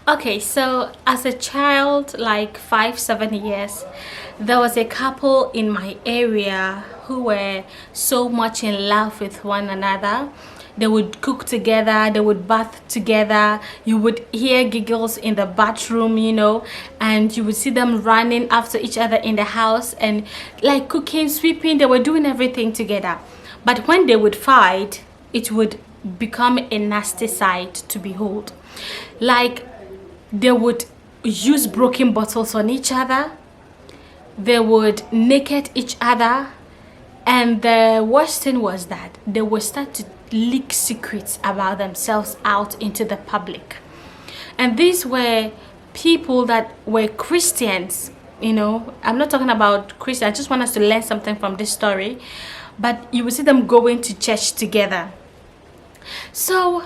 Okay, so as a child, like 5, 7 years, there was a couple in my area who were so much in love with one another. They would cook together, they would bath together, you would hear giggles in the bathroom, and you would see them running after each other in the house and like cooking, sweeping, they were doing everything together. But when they would fight, it would become a nasty sight to behold. Like they would use broken bottles on each other, they would naked each other, and the worst thing was that they would start to leak secrets about themselves out into the public. And these were people that were Christians. I'm not talking about Christians, I just want us to learn something from this story. But you will see them going to church together. So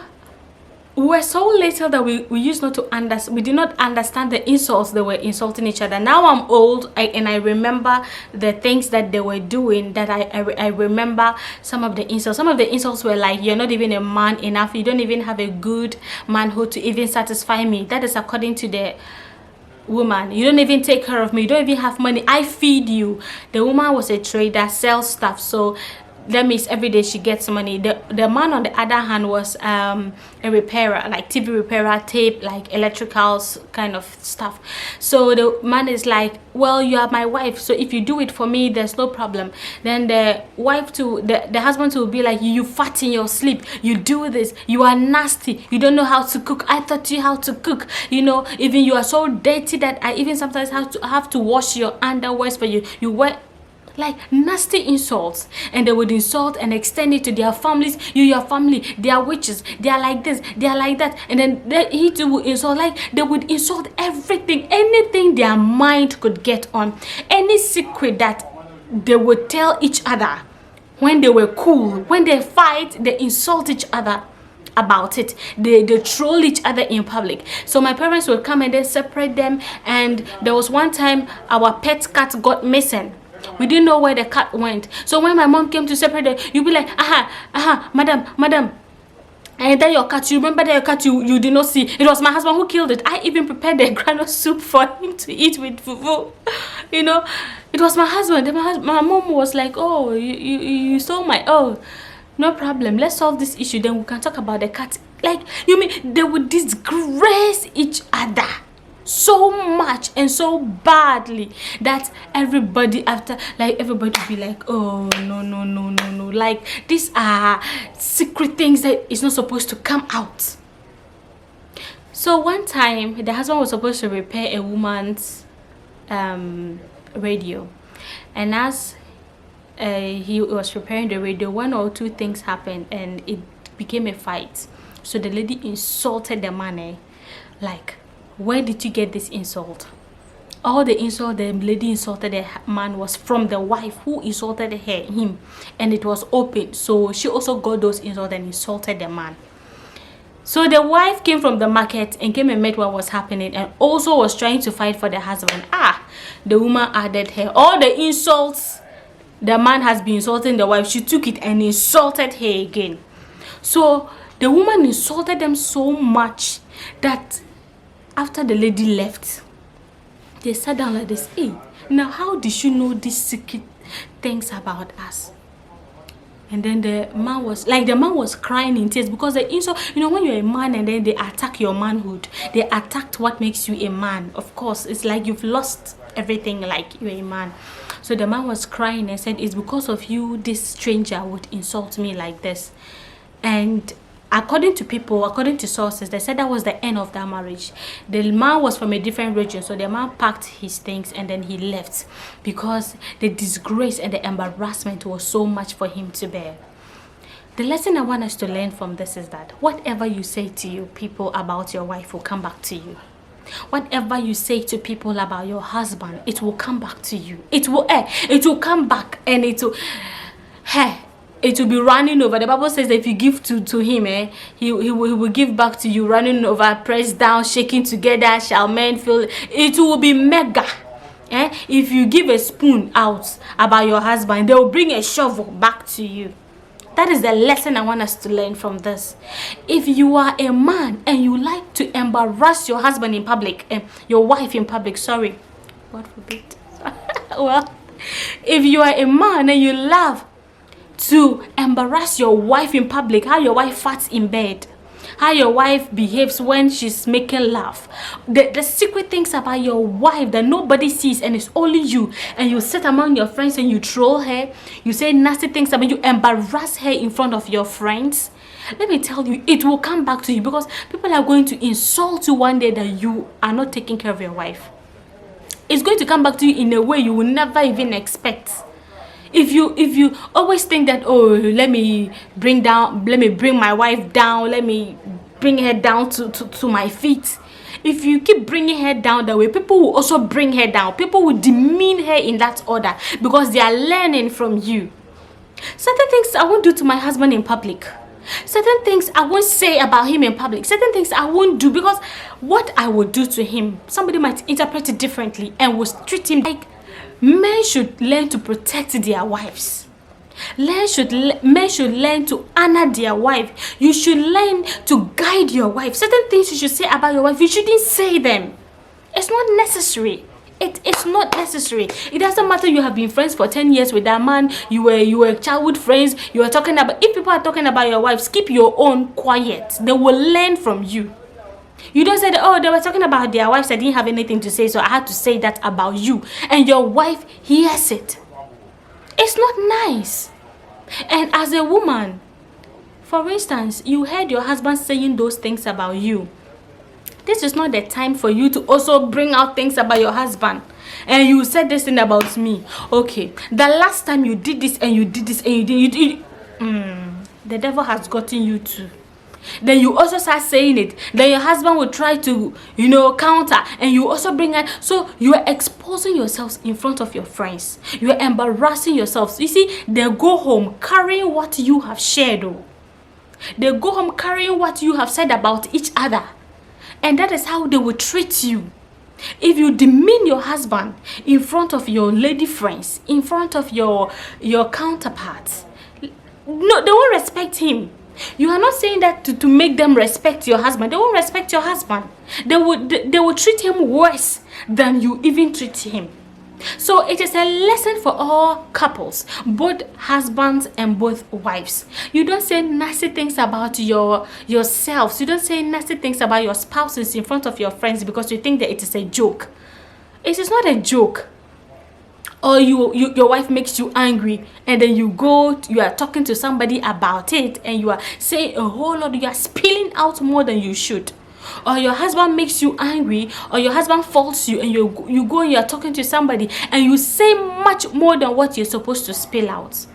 we were so little that we used not to understand. We did not understand the insults they were insulting each other. Now I'm old, and I remember the things that they were doing. That I remember some of the insults. Some of the insults were like, "You're not even a man enough. You don't even have a good manhood to even satisfy me." That is according to the woman. "You don't even take care of me. You don't even have money. I feed you." The woman was a trader, sells stuff, so that means every day she gets money. The man on the other hand was a repairer, like TV repairer, tape, like electricals kind of stuff. So the man is like, "Well, you are my wife, so if you do it for me, there's no problem." Then the wife to the husband will be like, "You fart in your sleep, you do this, you are nasty, you don't know how to cook. I taught you how to cook. Even you are so dirty that I even sometimes have to wash your underwears for you. You wear," like nasty insults. And they would insult and extend it to their families. Your family, they are witches, they are like this, they are like that. And then he too would insult. Like they would insult everything, anything their mind could get on, any secret that they would tell each other. When they were cool, when they fight, they insult each other about it. They troll each other in public. So my parents would come and then separate them. And there was one time our pet cat got missing. We didn't know where the cat went. So when my mom came to separate them, you'd be like, madam, and then your cat, you remember that your cat you did not see. It was my husband who killed it. I even prepared the granite soup for him to eat with fufu. It was my husband. My mom was like, "Oh, you saw my, oh, no problem. Let's solve this issue. Then we can talk about the cat." Like, you mean they would disgrace each other so much and so badly that everybody would be like, "Oh, no. Like, these are secret things that is not supposed to come out." So one time the husband was supposed to repair a woman's radio, and as he was repairing the radio, one or two things happened and it became a fight. So the lady insulted the man, like, "Where did you get this insult?" All the insult the lady insulted the man was from the wife who insulted him, and it was open. So she also got those insults and insulted the man. So the wife came from the market and came and met what was happening, and also was trying to fight for the husband. The woman added her all the insults the man has been insulting the wife. She took it and insulted her again. So the woman insulted them so much that after the lady left, they sat down like this. "Hey, now how did she know these secret things about us?" And then the man was crying in tears because the insult, when you're a man and then they attack your manhood, they attacked what makes you a man. Of course, it's like you've lost everything, like you're a man. So the man was crying and said, "It's because of you this stranger would insult me like this." And according to sources, they said that was the end of that marriage. The man was from a different region, so the man packed his things and then he left because the disgrace and the embarrassment was so much for him to bear. The lesson I want us to learn from this is that whatever you say to you people about your wife will come back to you. Whatever you say to people about your husband, it will come back to you. It will come back, and it will be running over. The Bible says that if you give to him, he will give back to you, running over, pressed down, shaking together, shall men fill. It will be mega. If you give a spoon out about your husband, they will bring a shovel back to you. That is the lesson I want us to learn from this. If you are a man and you like to embarrass your husband in public, your wife in public, sorry, God forbid. Well, if you are a man and you love to embarrass your wife in public, how your wife farts in bed, how your wife behaves when she's making love, the secret things about your wife that nobody sees and it's only you, and you sit among your friends and you troll her, you say nasty things about, you embarrass her in front of your friends, let me tell you, it will come back to you, because people are going to insult you one day that you are not taking care of your wife. It's going to come back to you in a way you will never even expect. If you always think that, oh, let me bring my wife down, let me bring her down to my feet. If you keep bringing her down that way, people will also bring her down. People will demean her in that order, because they are learning from you. Certain things I won't do to my husband in public. Certain things I won't say about him in public. Certain things I won't do, because what I will do to him, somebody might interpret it differently and will treat him like. Men should learn to protect their wives. Men should learn to honor their wife. You should learn to guide your wife. Certain things you should say about your wife, you shouldn't say them. It's not necessary. It's not necessary. It doesn't matter you have been friends for 10 years with that man, you were childhood friends, you are talking about, if people are talking about your wives, keep your own quiet. They will learn from you. You don't say that, oh, they were talking about their wives, I didn't have anything to say, so I had to say that about you. And your wife hears it. It's not nice. And as a woman, for instance, you heard your husband saying those things about you. This is not the time for you to also bring out things about your husband. And you said this thing about me. Okay, the last time you did this and you did this and you did the devil has gotten you too. Then you also start saying it. Then your husband will try to, counter, and you also bring it. So you are exposing yourselves in front of your friends. You are embarrassing yourselves. You see, they go home carrying what you have shared. They go home carrying what you have said about each other. And that is how they will treat you. If you demean your husband in front of your lady friends, in front of your counterparts, no, they won't respect him. You are not saying that to make them respect your husband. They won't respect your husband. They will treat him worse than you even treat him. So it is a lesson for all couples, both husbands and both wives. You don't say nasty things about yourselves. You don't say nasty things about your spouses in front of your friends because you think that it is a joke. It is not a joke. Or your wife makes you angry, and then you are talking to somebody about it, and you are saying a whole lot, you are spilling out more than you should. Or your husband makes you angry, or your husband faults you, and you go and you are talking to somebody, and you say much more than what you're supposed to spill out.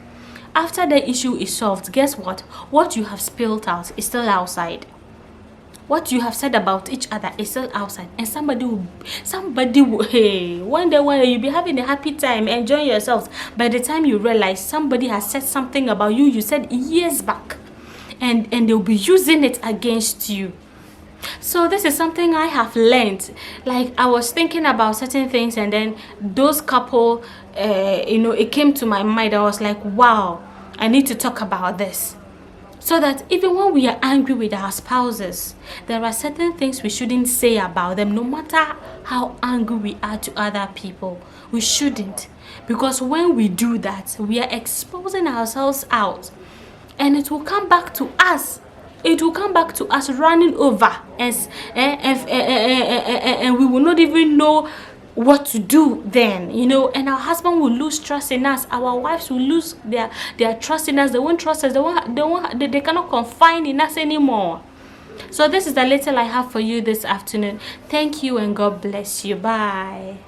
After the issue is solved, guess what? What you have spilled out is still outside. What you have said about each other is still outside, and somebody will, hey, one day you'll be having a happy time, enjoying yourselves. By the time you realize somebody has said something about you said years back, and they'll be using it against you. So this is something I have learned. Like, I was thinking about certain things, and then those couple, it came to my mind. I was like, wow, I need to talk about this. So that even when we are angry with our spouses, there are certain things we shouldn't say about them, no matter how angry we are to other people. We shouldn't. Because when we do that, we are exposing ourselves out. And it will come back to us. It will come back to us running over. And we will not even know what to do then, and our husband will lose trust in us. Our wives will lose their trust in us. They won't trust us. They cannot confide in us anymore. So this is the little I have for you this afternoon. Thank you, and God bless you. Bye.